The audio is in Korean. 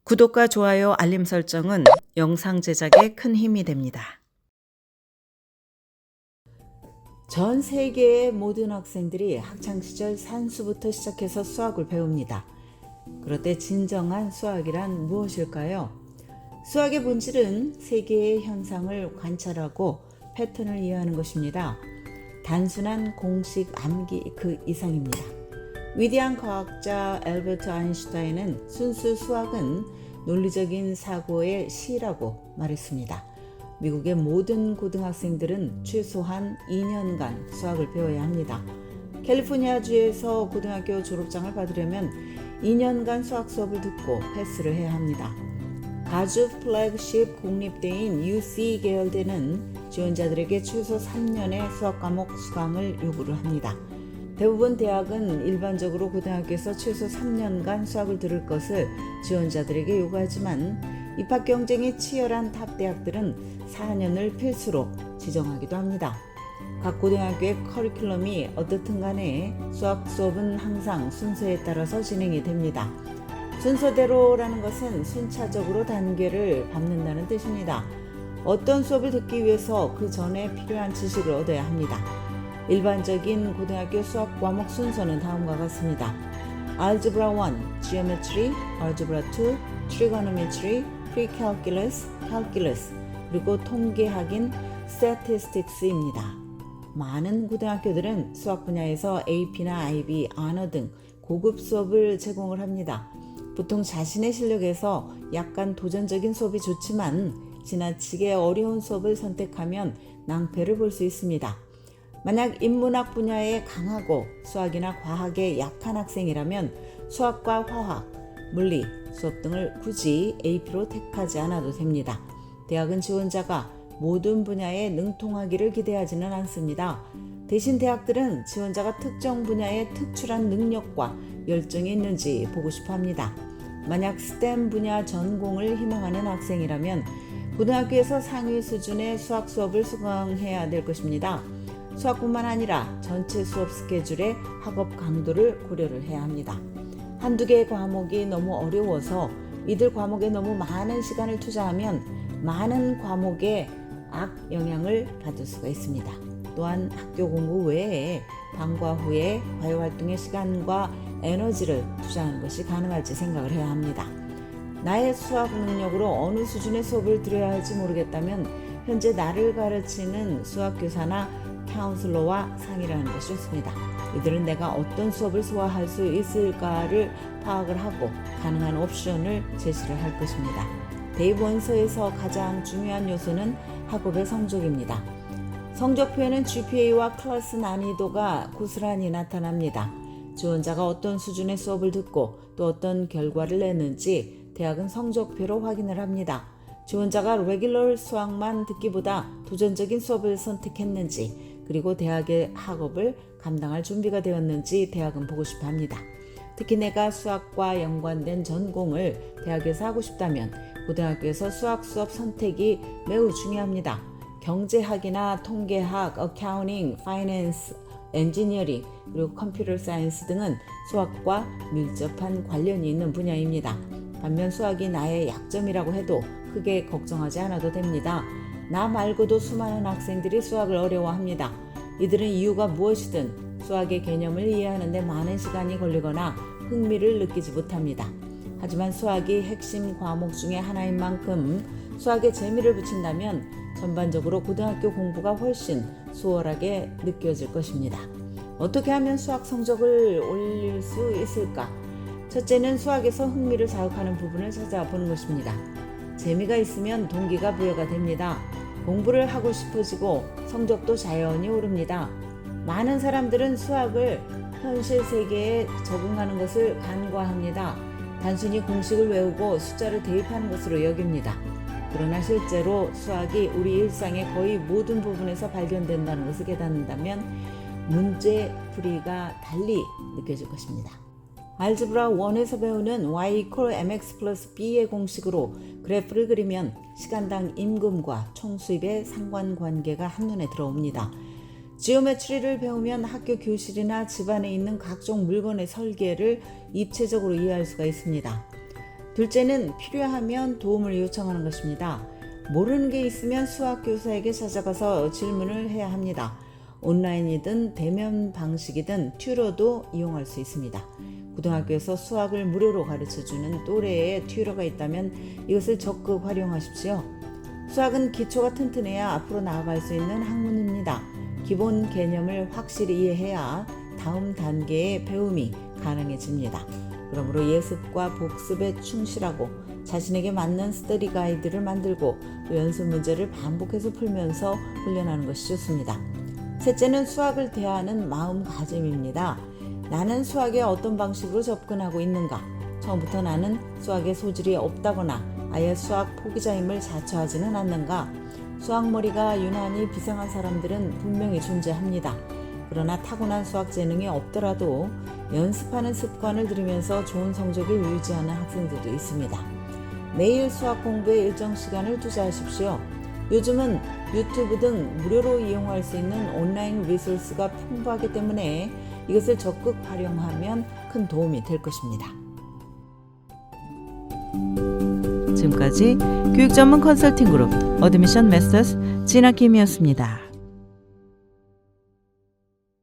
구독과 좋아요, 알림 설정은 영상 제작에 큰 힘이 됩니다. 전 세계의 모든 학생들이 학창시절 산수부터 시작해서 수학을 배웁니다. 그런데 진정한 수학이란 무엇일까요? 수학의 본질은 세계의 현상을 관찰하고 패턴을 이해하는 것입니다. 단순한 공식 암기 그 이상입니다. 위대한 과학자 엘버트 아인슈타인은 순수 수학은 논리적인 사고의 시라고 말했습니다. 미국의 모든 고등학생들은 최소한 2년간 수학을 배워야 합니다. 캘리포니아주에서 고등학교 졸업장을 받으려면 2년간 수학 수업을 듣고 패스를 해야 합니다. 가주 플래그십 공립대인 UC 계열대는 지원자들에게 최소 3년의 수학 과목 수강을 요구를 합니다. 대부분 대학은 일반적으로 고등학교에서 최소 3년간 수학을 들을 것을 지원자들에게 요구하지만 입학 경쟁이 치열한 탑 대학들은 4년을 필수로 지정하기도 합니다. 각 고등학교의 커리큘럼이 어떻든 간에 수학 수업은 항상 순서에 따라서 진행이 됩니다. 순서대로라는 것은 순차적으로 단계를 밟는다는 뜻입니다. 어떤 수업을 듣기 위해서 그 전에 필요한 지식을 얻어야 합니다. 일반적인 고등학교 수학 과목 순서는 다음과 같습니다. Algebra 1, Geometry, Algebra 2, Trigonometry, Pre-Calculus, Calculus, 그리고 통계학인 Statistics입니다. 많은 고등학교들은 수학 분야에서 AP나 IB, 언어 등 고급 수업을 제공을 합니다. 보통 자신의 실력에서 약간 도전적인 수업이 좋지만 지나치게 어려운 수업을 선택하면 낭패를 볼 수 있습니다. 만약 인문학 분야에 강하고 수학이나 과학에 약한 학생이라면 수학과 화학, 물리, 수업 등을 굳이 AP로 택하지 않아도 됩니다. 대학은 지원자가 모든 분야에 능통하기를 기대하지는 않습니다. 대신 대학들은 지원자가 특정 분야에 특출한 능력과 열정이 있는지 보고 싶어 합니다. 만약 STEM 분야 전공을 희망하는 학생이라면 고등학교에서 상위 수준의 수학 수업을 수강해야 될 것입니다. 수학뿐만 아니라 전체 수업 스케줄의 학업 강도를 고려를 해야 합니다. 한두 개의 과목이 너무 어려워서 이들 과목에 너무 많은 시간을 투자하면 많은 과목에 악영향을 받을 수가 있습니다. 또한 학교 공부 외에 방과 후에 과외활동에 시간과 에너지를 투자하는 것이 가능할지 생각을 해야 합니다. 나의 수학 능력으로 어느 수준의 수업을 들어야 할지 모르겠다면 현재 나를 가르치는 수학교사나 카운슬러와 상의를 하는 것이 좋습니다. 이들은 내가 어떤 수업을 소화할 수 있을까를 파악을 하고 가능한 옵션을 제시를 할 것입니다. 대입 원서에서 가장 중요한 요소는 학업의 성적입니다. 성적표에는 GPA와 클래스 난이도가 고스란히 나타납니다. 지원자가 어떤 수준의 수업을 듣고 또 어떤 결과를 내는지 대학은 성적표로 확인을 합니다. 지원자가 레귤러 수학만 듣기보다 도전적인 수업을 선택했는지 그리고 대학의 학업을 감당할 준비가 되었는지 대학은 보고 싶어 합니다. 특히 내가 수학과 연관된 전공을 대학에서 하고 싶다면 고등학교에서 수학 수업 선택이 매우 중요합니다. 경제학이나 통계학, 어카운팅, 파이낸스, 엔지니어링, 그리고 컴퓨터 사이언스 등은 수학과 밀접한 관련이 있는 분야입니다. 반면 수학이 나의 약점이라고 해도 크게 걱정하지 않아도 됩니다. 나 말고도 수많은 학생들이 수학을 어려워합니다. 이들은 이유가 무엇이든 수학의 개념을 이해하는 데 많은 시간이 걸리거나 흥미를 느끼지 못합니다. 하지만 수학이 핵심 과목 중에 하나인 만큼 수학에 재미를 붙인다면 전반적으로 고등학교 공부가 훨씬 수월하게 느껴질 것입니다. 어떻게 하면 수학 성적을 올릴 수 있을까? 첫째는 수학에서 흥미를 자극하는 부분을 찾아보는 것입니다. 재미가 있으면 동기가 부여가 됩니다. 공부를 하고 싶어지고 성적도 자연히 오릅니다. 많은 사람들은 수학을 현실 세계에 적응하는 것을 간과합니다. 단순히 공식을 외우고 숫자를 대입하는 것으로 여깁니다. 그러나 실제로 수학이 우리 일상의 거의 모든 부분에서 발견된다는 것을 깨닫는다면 문제 풀이가 달리 느껴질 것입니다. 알gebra 1에서 배우는 y=mx 플러스 b의 공식으로 그래프를 그리면 시간당 임금과 총수입의 상관관계가 한눈에 들어옵니다. 지오메트리를 배우면 학교 교실이나 집안에 있는 각종 물건의 설계를 입체적으로 이해할 수가 있습니다. 둘째는 필요하면 도움을 요청하는 것입니다. 모르는 게 있으면 수학 교사에게 찾아가서 질문을 해야 합니다. 온라인이든 대면 방식이든 튜러도 이용할 수 있습니다. 고등학교에서 수학을 무료로 가르쳐주는 또래의 튜러가 있다면 이것을 적극 활용하십시오. 수학은 기초가 튼튼해야 앞으로 나아갈 수 있는 학문입니다. 기본 개념을 확실히 이해해야 다음 단계의 배움이 가능해집니다. 그러므로 예습과 복습에 충실하고 자신에게 맞는 스터디 가이드를 만들고 또 연습 문제를 반복해서 풀면서 훈련하는 것이 좋습니다. 셋째는 수학을 대하는 마음가짐입니다. 나는 수학에 어떤 방식으로 접근하고 있는가? 처음부터 나는 수학에 소질이 없다거나 아예 수학 포기자임을 자처하지는 않는가? 수학머리가 유난히 비상한 사람들은 분명히 존재합니다. 그러나 타고난 수학 재능이 없더라도 연습하는 습관을 들이면서 좋은 성적을 유지하는 학생들도 있습니다. 매일 수학 공부에 일정 시간을 투자하십시오. 요즘은 유튜브 등 무료로 이용할 수 있는 온라인 리소스가 풍부하기 때문에 이것을 적극 활용하면 큰 도움이 될 것입니다. 지금까지 교육 전문 컨설팅 그룹 어드미션 메서스 진아킴이었습니다.